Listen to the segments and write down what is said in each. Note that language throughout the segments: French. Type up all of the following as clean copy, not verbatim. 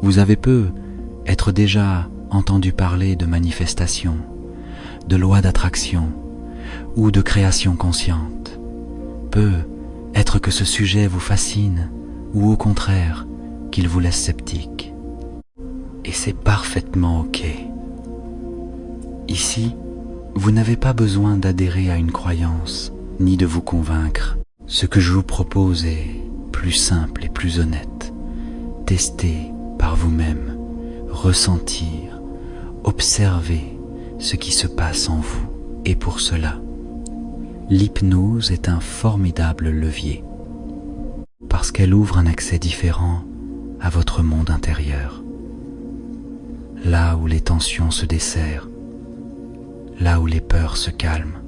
Vous avez être déjà entendu parler de manifestation, de loi d'attraction ou de création consciente. Être que ce sujet vous fascine ou au contraire qu'il vous laisse sceptique. Et c'est parfaitement ok. Ici, vous n'avez pas besoin d'adhérer à une croyance ni de vous convaincre. Ce que je vous propose est plus simple et plus honnête. Testez par vous-même, ressentir, observer ce qui se passe en vous. Et pour cela, l'hypnose est un formidable levier, parce qu'elle ouvre un accès différent à votre monde intérieur. Là où les tensions se desserrent, là où les peurs se calment,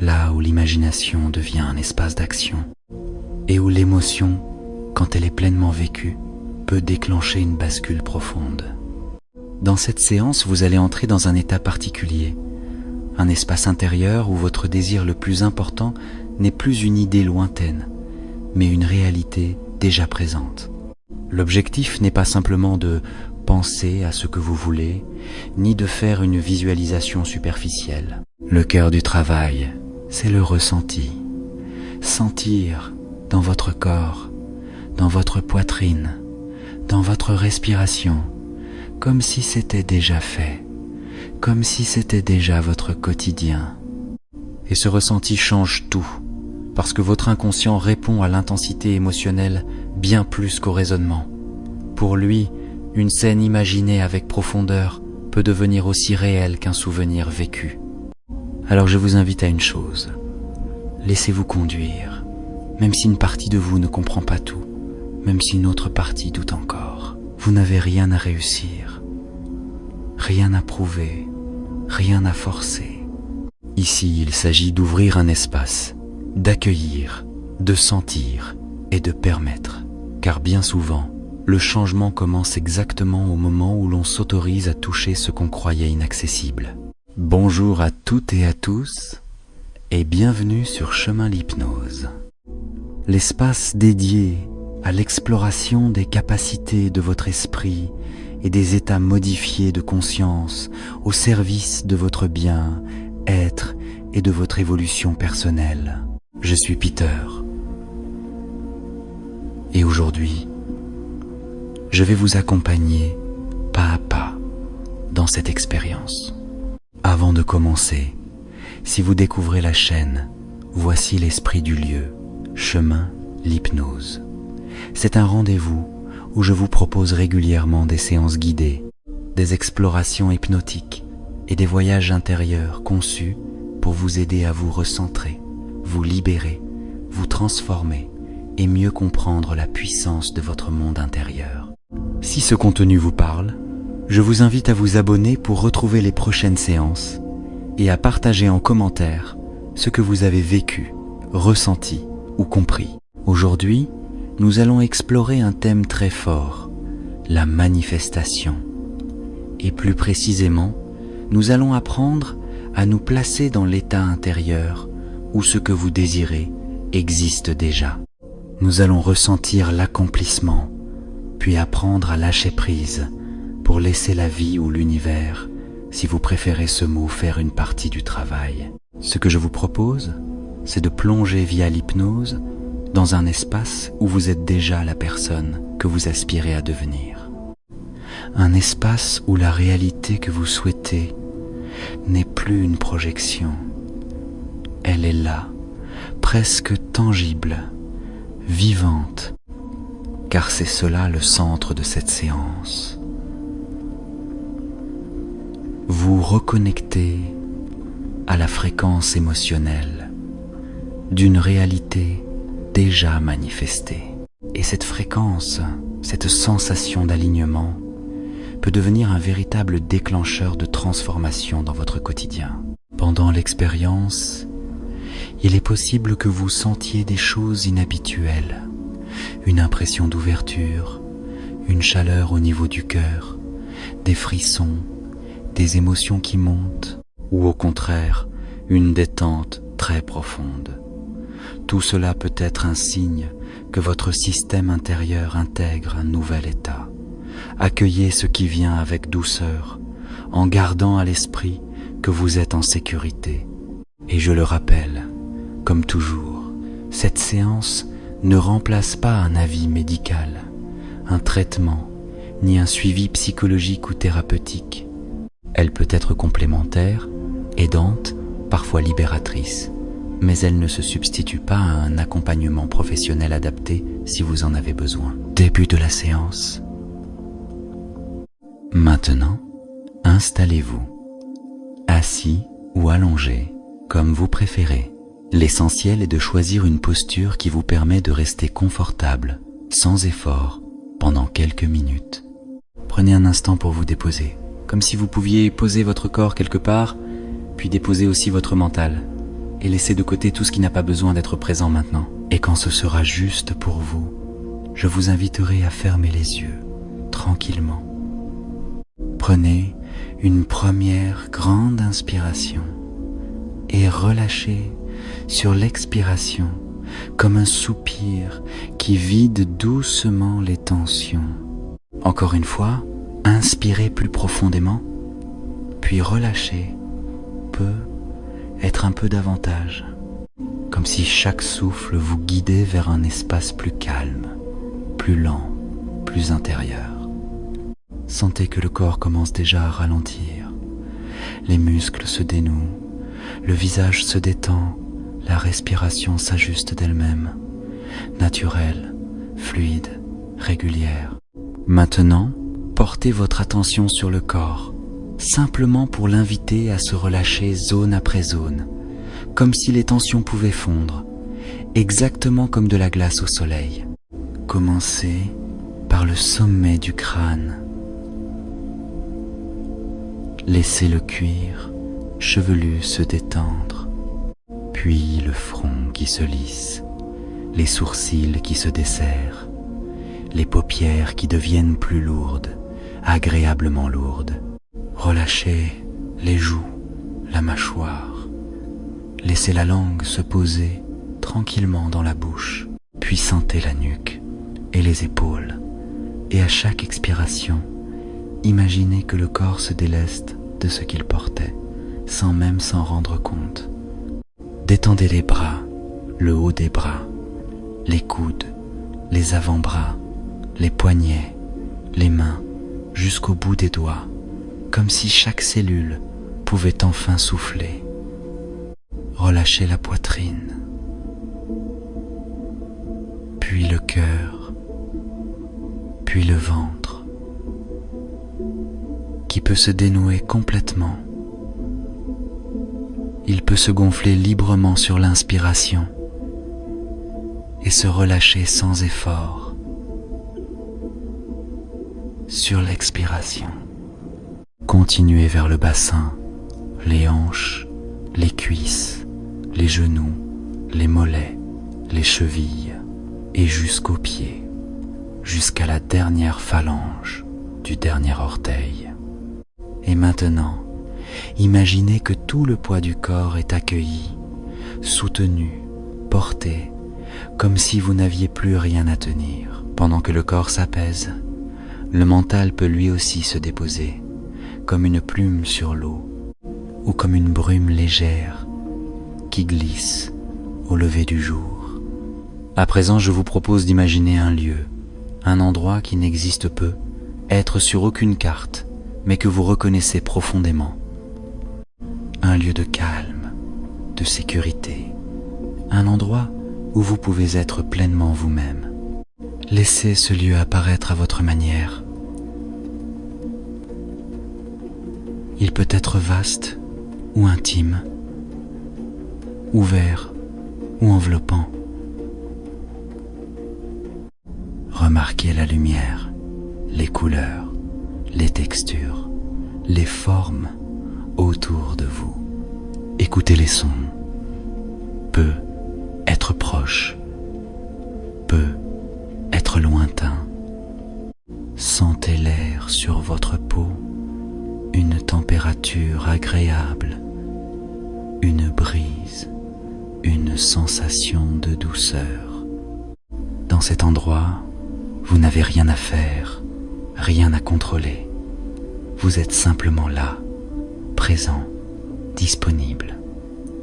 là où l'imagination devient un espace d'action, et où l'émotion, quand elle est pleinement vécue, peut déclencher une bascule profonde. Dans cette séance, vous allez entrer dans un état particulier, un espace intérieur où votre désir le plus important n'est plus une idée lointaine, mais une réalité déjà présente. L'objectif n'est pas simplement de penser à ce que vous voulez, ni de faire une visualisation superficielle. Le cœur du travail, c'est le ressenti. Sentir dans votre corps, dans votre poitrine, dans votre respiration, comme si c'était déjà fait, comme si c'était déjà votre quotidien. Et ce ressenti change tout, parce que votre inconscient répond à l'intensité émotionnelle bien plus qu'au raisonnement. Pour lui, une scène imaginée avec profondeur peut devenir aussi réelle qu'un souvenir vécu. Alors je vous invite à une chose, laissez-vous conduire, même si une partie de vous ne comprend pas tout, même si une autre partie doute encore. Vous n'avez rien à réussir, rien à prouver, rien à forcer. Ici, il s'agit d'ouvrir un espace, d'accueillir, de sentir et de permettre. Car bien souvent, le changement commence exactement au moment où l'on s'autorise à toucher ce qu'on croyait inaccessible. Bonjour à toutes et à tous, et bienvenue sur Chemin l'Hypnose. L'espace dédié à l'exploration des capacités de votre esprit et des états modifiés de conscience au service de votre bien-être et de votre évolution personnelle. Je suis Peter. Et aujourd'hui, je vais vous accompagner pas à pas dans cette expérience. Avant de commencer, si vous découvrez la chaîne, voici l'esprit du lieu, Chemin l'Hypnose. C'est un rendez-vous où je vous propose régulièrement des séances guidées, des explorations hypnotiques et des voyages intérieurs conçus pour vous aider à vous recentrer, vous libérer, vous transformer et mieux comprendre la puissance de votre monde intérieur. Si ce contenu vous parle, je vous invite à vous abonner pour retrouver les prochaines séances et à partager en commentaire ce que vous avez vécu, ressenti ou compris. Aujourd'hui, nous allons explorer un thème très fort, la manifestation. Et plus précisément, nous allons apprendre à nous placer dans l'état intérieur où ce que vous désirez existe déjà. Nous allons ressentir l'accomplissement, puis apprendre à lâcher prise pour laisser la vie ou l'univers, si vous préférez ce mot, faire une partie du travail. Ce que je vous propose, c'est de plonger via l'hypnose dans un espace où vous êtes déjà la personne que vous aspirez à devenir. Un espace où la réalité que vous souhaitez n'est plus une projection. Elle est là, presque tangible, vivante, car c'est cela le centre de cette séance. Vous reconnectez à la fréquence émotionnelle d'une réalité déjà manifestée. Et cette fréquence, cette sensation d'alignement peut devenir un véritable déclencheur de transformation dans votre quotidien. Pendant l'expérience, il est possible que vous sentiez des choses inhabituelles, une impression d'ouverture, une chaleur au niveau du cœur, des frissons, des émotions qui montent, ou au contraire, une détente très profonde. Tout cela peut être un signe que votre système intérieur intègre un nouvel état, Accueillez ce qui vient avec douceur, en gardant à l'esprit que vous êtes en sécurité. Et je le rappelle, comme toujours, cette séance ne remplace pas un avis médical, un traitement, ni un suivi psychologique ou thérapeutique. Elle peut être complémentaire, aidante, parfois libératrice, mais elle ne se substitue pas à un accompagnement professionnel adapté si vous en avez besoin. Début de la séance. Maintenant, installez-vous, assis ou allongé, comme vous préférez. L'essentiel est de choisir une posture qui vous permet de rester confortable, sans effort, pendant quelques minutes. Prenez un instant pour vous déposer, comme si vous pouviez poser votre corps quelque part, puis déposer aussi votre mental, et laisser de côté tout ce qui n'a pas besoin d'être présent maintenant. Et quand ce sera juste pour vous, je vous inviterai à fermer les yeux, tranquillement. Prenez une première grande inspiration et relâchez sur l'expiration comme un soupir qui vide doucement les tensions. Encore une fois, inspirez plus profondément, puis relâchez être un peu davantage, comme si chaque souffle vous guidait vers un espace plus calme, plus lent, plus intérieur. Sentez que le corps commence déjà à ralentir, les muscles se dénouent, le visage se détend, la respiration s'ajuste d'elle-même, naturelle, fluide, régulière. Maintenant, portez votre attention sur le corps, simplement pour l'inviter à se relâcher zone après zone, comme si les tensions pouvaient fondre, exactement comme de la glace au soleil. Commencez par le sommet du crâne. Laissez le cuir chevelu se détendre, puis le front qui se lisse, les sourcils qui se desserrent, les paupières qui deviennent plus lourdes, agréablement lourdes. Relâchez les joues, la mâchoire. Laissez la langue se poser tranquillement dans la bouche, puis sentez la nuque et les épaules. Et à chaque expiration, imaginez que le corps se déleste de ce qu'il portait, sans même s'en rendre compte. Détendez les bras, le haut des bras, les coudes, les avant-bras, les poignets, les mains, jusqu'au bout des doigts, comme si chaque cellule pouvait enfin souffler. Relâchez la poitrine, puis le cœur, puis le ventre, qui peut se dénouer complètement. Il peut se gonfler librement sur l'inspiration et se relâcher sans effort sur l'expiration. Continuez vers le bassin, les hanches, les cuisses, les genoux, les mollets, les chevilles et jusqu'aux pieds, jusqu'à la dernière phalange du dernier orteil. Et maintenant, imaginez que tout le poids du corps est accueilli, soutenu, porté, comme si vous n'aviez plus rien à tenir. Pendant que le corps s'apaise, le mental peut lui aussi se déposer, comme une plume sur l'eau, ou comme une brume légère qui glisse au lever du jour. À présent, je vous propose d'imaginer un lieu, un endroit qui n'existe peu, être sur aucune carte, mais que vous reconnaissez profondément. Un lieu de calme, de sécurité, un endroit où vous pouvez être pleinement vous-même. Laissez ce lieu apparaître à votre manière. Il peut être vaste ou intime, ouvert ou enveloppant. Remarquez la lumière, les couleurs, les textures, les formes autour de vous. Écoutez les sons. Peut être proche, peut être lointain. Sentez l'air sur votre peau, une température agréable, une brise, une sensation de douceur. Dans cet endroit, vous n'avez rien à faire, rien à contrôler. Vous êtes simplement là, présent, disponible,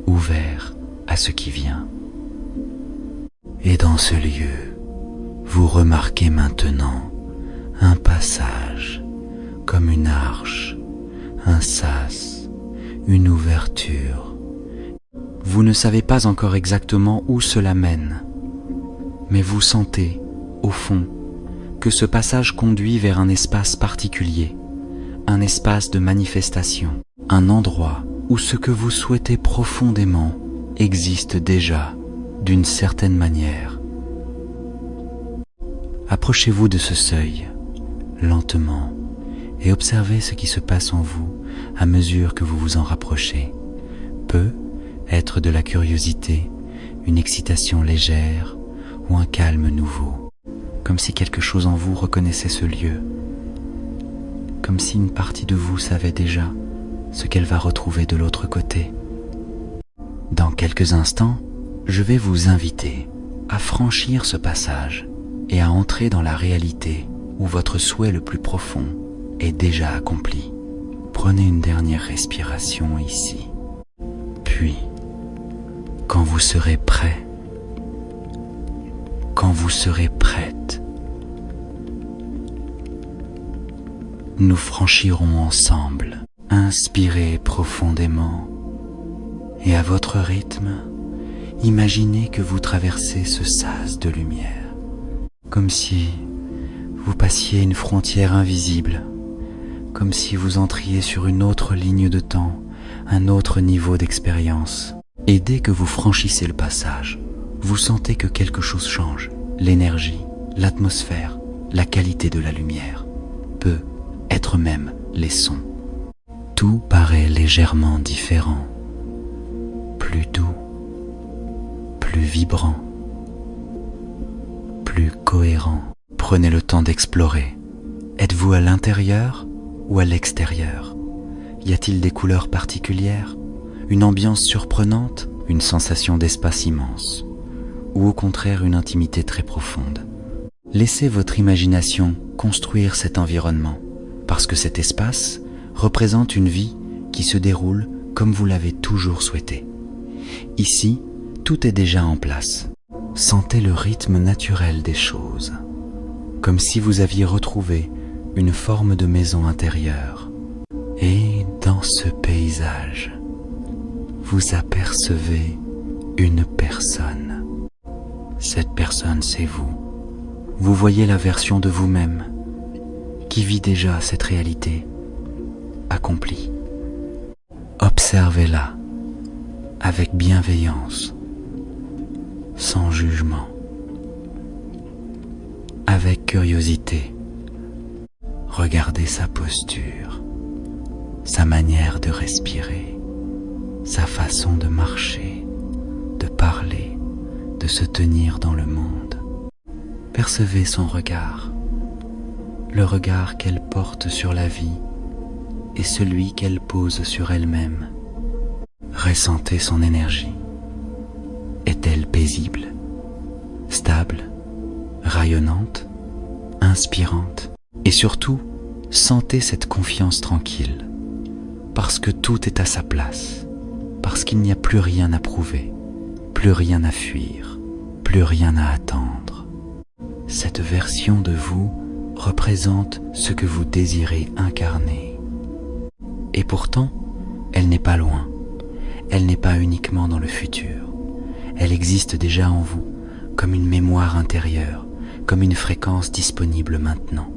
ouvert à ce qui vient. Et dans ce lieu, vous remarquez maintenant un passage, comme une arche, un sas, une ouverture. Vous ne savez pas encore exactement où cela mène, mais vous sentez, au fond, que ce passage conduit vers un espace particulier, un espace de manifestation, un endroit où ce que vous souhaitez profondément existe déjà d'une certaine manière. Approchez-vous de ce seuil, lentement, et observez ce qui se passe en vous à mesure que vous vous en rapprochez. Peut être de la curiosité, une excitation légère ou un calme nouveau, comme si quelque chose en vous reconnaissait ce lieu, comme si une partie de vous savait déjà ce qu'elle va retrouver de l'autre côté. Dans quelques instants, je vais vous inviter à franchir ce passage et à entrer dans la réalité où votre souhait le plus profond est déjà accompli. Prenez une dernière respiration ici. Puis, quand vous serez prêt, quand vous serez prête, nous franchirons ensemble. Inspirez profondément et à votre rythme, imaginez que vous traversez ce sas de lumière, comme si vous passiez une frontière invisible, comme si vous entriez sur une autre ligne de temps, un autre niveau d'expérience. Et dès que vous franchissez le passage, vous sentez que quelque chose change, l'énergie, l'atmosphère, la qualité de la lumière, peut être même les sons. Tout paraît légèrement différent, plus doux, plus vibrant, plus cohérent. Prenez le temps d'explorer. Êtes-vous à l'intérieur ou à l'extérieur? Y a-t-il des couleurs particulières, une ambiance surprenante, une sensation d'espace immense, ou au contraire une intimité très profonde? Laissez votre imagination construire cet environnement, parce que cet espace représente une vie qui se déroule comme vous l'avez toujours souhaité. Ici, tout est déjà en place. Sentez le rythme naturel des choses, comme si vous aviez retrouvé une forme de maison intérieure. Et dans ce paysage, vous apercevez une personne. Cette personne, c'est vous. Vous voyez la version de vous-même qui vit déjà cette réalité accomplie. Observez-la avec bienveillance, sans jugement, avec curiosité. Regardez sa posture, sa manière de respirer, sa façon de marcher, de parler, de se tenir dans le monde. Percevez son regard, le regard qu'elle porte sur la vie et celui qu'elle pose sur elle-même. Ressentez son énergie. Est-elle paisible, stable, rayonnante, inspirante? Et surtout, sentez cette confiance tranquille, parce que tout est à sa place, parce qu'il n'y a plus rien à prouver, plus rien à fuir, plus rien à attendre. Cette version de vous représente ce que vous désirez incarner. Et pourtant, elle n'est pas loin, elle n'est pas uniquement dans le futur, elle existe déjà en vous, comme une mémoire intérieure, comme une fréquence disponible maintenant.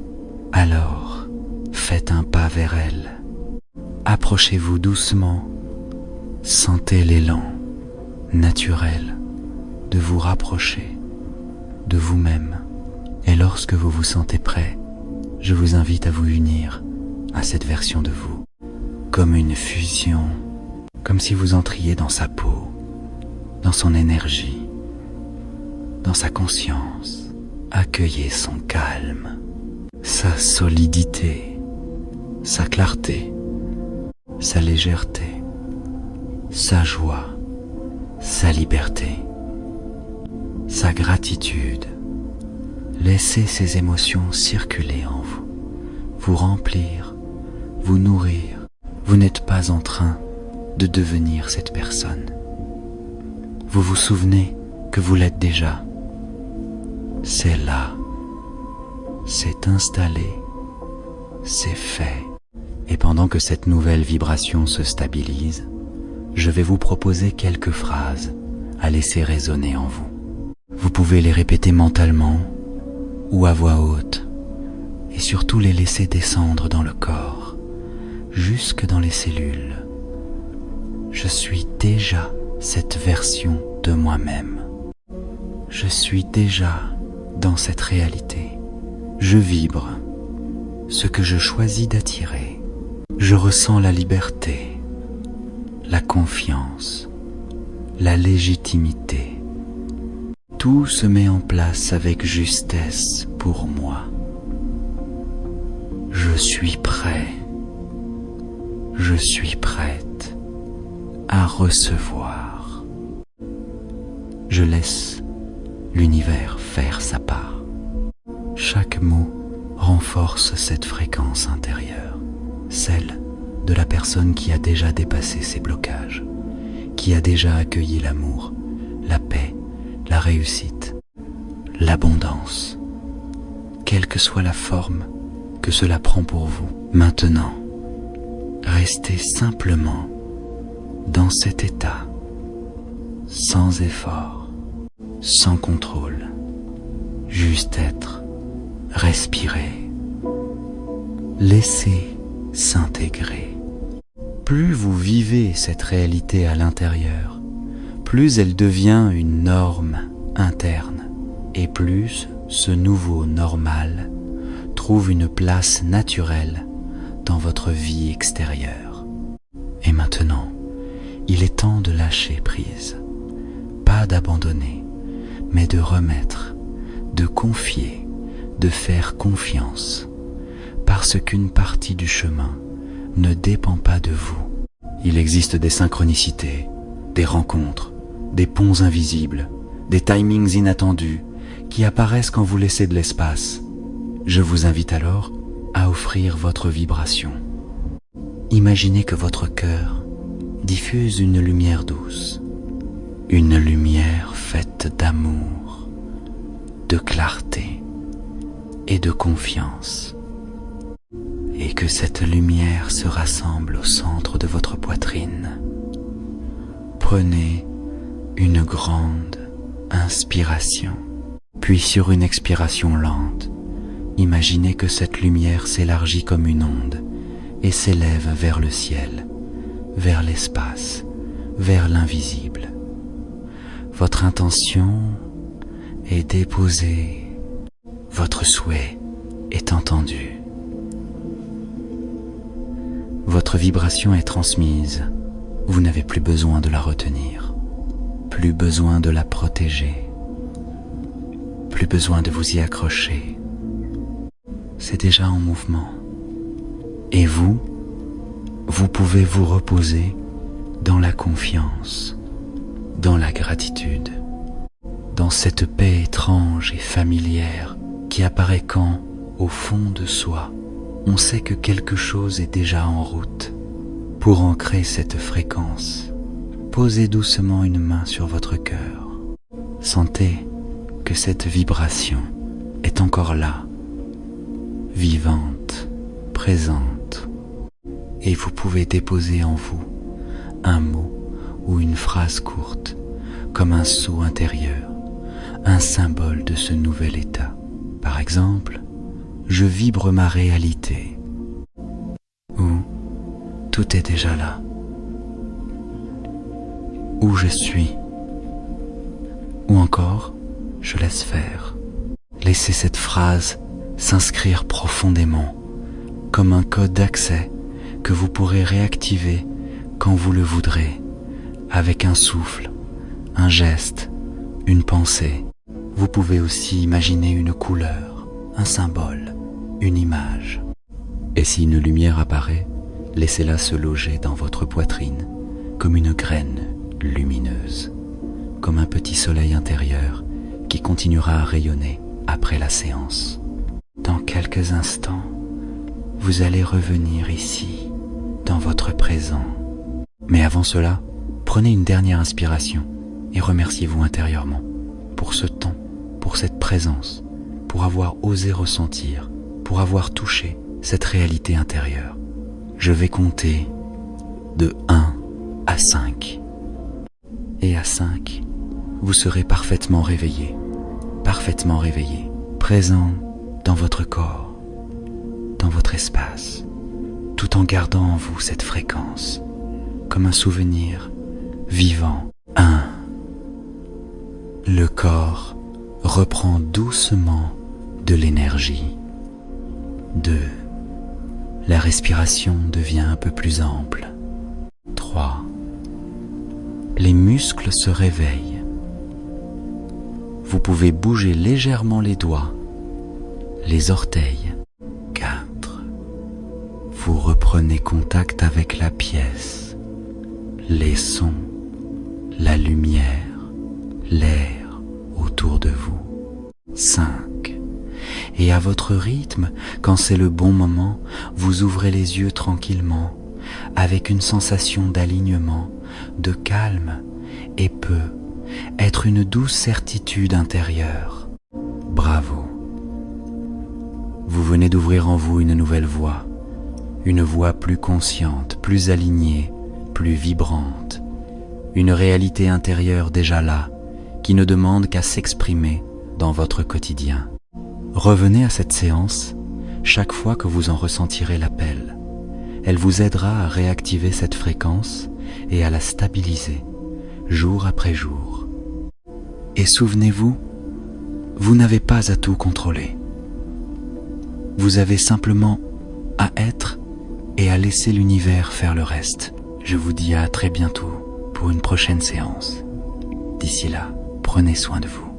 Alors, faites un pas vers elle. Approchez-vous doucement, sentez l'élan naturel de vous rapprocher de vous-même. Et lorsque vous vous sentez prêt, je vous invite à vous unir à cette version de vous, comme une fusion, comme si vous entriez dans sa peau, dans son énergie, dans sa conscience. Accueillez son calme, sa solidité, sa clarté, sa légèreté, sa joie, sa liberté, sa gratitude. Laissez ces émotions circuler en vous. vous remplir, vous nourrir. Vous n'êtes pas en train de devenir cette personne. Vous vous souvenez que vous l'êtes déjà. C'est là, c'est installé, c'est fait. Et pendant que cette nouvelle vibration se stabilise, je vais vous proposer quelques phrases à laisser résonner en vous. Vous pouvez les répéter mentalement ou à voix haute, et surtout les laisser descendre dans le corps, jusque dans les cellules. Je suis déjà cette version de moi-même. Je suis déjà dans cette réalité. Je vibre ce que je choisis d'attirer. Je ressens la liberté, la confiance, la légitimité. Tout se met en place avec justesse pour moi. Je suis prêt. Je suis prête à recevoir. Je laisse l'univers faire sa part. Chaque mot renforce cette fréquence intérieure, celle de la personne qui a déjà dépassé ses blocages, qui a déjà accueilli l'amour, la paix, la réussite, l'abondance, quelle que soit la forme que cela prend pour vous. Maintenant, restez simplement dans cet état, sans effort, sans contrôle, juste être, respirer, laissez s'intégrer. Plus vous vivez cette réalité à l'intérieur, plus elle devient une norme interne, et plus ce nouveau normal trouve une place naturelle dans votre vie extérieure. Et maintenant, il est temps de lâcher prise, pas d'abandonner, mais de remettre, de confier, de faire confiance, parce qu'une partie du chemin ne dépend pas de vous. Il existe des synchronicités, des rencontres, des ponts invisibles, des timings inattendus qui apparaissent quand vous laissez de l'espace. Je vous invite alors à offrir votre vibration. Imaginez que votre cœur diffuse une lumière douce, une lumière faite d'amour, de clarté et de confiance, et que cette lumière se rassemble au centre de votre poitrine. Prenez une grande inspiration, puis sur une expiration lente, imaginez que cette lumière s'élargit comme une onde et s'élève vers le ciel, vers l'espace, vers l'invisible. Votre intention est déposée, votre souhait est entendu. Votre vibration est transmise, vous n'avez plus besoin de la retenir, plus besoin de la protéger, plus besoin de vous y accrocher. C'est déjà en mouvement. Et vous pouvez vous reposer dans la confiance, dans la gratitude, dans cette paix étrange et familière qui apparaît quand, au fond de soi, on sait que quelque chose est déjà en route. Pour ancrer cette fréquence, posez doucement une main sur votre cœur. Sentez que cette vibration est encore là, vivante, présente, et vous pouvez déposer en vous un mot ou une phrase courte, comme un sceau intérieur, un symbole de ce nouvel état. Par exemple, je vibre ma réalité, ou tout est déjà là, où je suis, ou encore je laisse faire. Laissez cette phrase s'inscrire profondément, comme un code d'accès que vous pourrez réactiver quand vous le voudrez, avec un souffle, un geste, une pensée. Vous pouvez aussi imaginer une couleur, un symbole, une image. Et si une lumière apparaît, laissez-la se loger dans votre poitrine, comme une graine lumineuse, comme un petit soleil intérieur qui continuera à rayonner après la séance. Dans quelques instants, vous allez revenir ici, dans votre présent. Mais avant cela, prenez une dernière inspiration et remerciez-vous intérieurement pour ce temps, pour cette présence, pour avoir osé ressentir, pour avoir touché cette réalité intérieure. Je vais compter de 1 à 5. Et à 5, vous serez parfaitement réveillé, présent dans votre corps, dans votre espace, tout en gardant en vous cette fréquence, comme un souvenir vivant. 1. Le corps reprend doucement de l'énergie. 2. La respiration devient un peu plus ample. 3. Les muscles se réveillent. Vous pouvez bouger légèrement les doigts, les orteils. 4. Vous reprenez contact avec la pièce, les sons, la lumière, l'air autour de vous. 5. Et à votre rythme, quand c'est le bon moment, vous ouvrez les yeux tranquillement, avec une sensation d'alignement, de calme, et peut être une douce certitude intérieure. Bravo! Vous venez d'ouvrir en vous une nouvelle voie, une voie plus consciente, plus alignée, plus vibrante, une réalité intérieure déjà là, qui ne demande qu'à s'exprimer dans votre quotidien. Revenez à cette séance chaque fois que vous en ressentirez l'appel. Elle vous aidera à réactiver cette fréquence et à la stabiliser, jour après jour. Et souvenez-vous, vous n'avez pas à tout contrôler. Vous avez simplement à être et à laisser l'univers faire le reste. Je vous dis à très bientôt pour une prochaine séance. D'ici là, prenez soin de vous.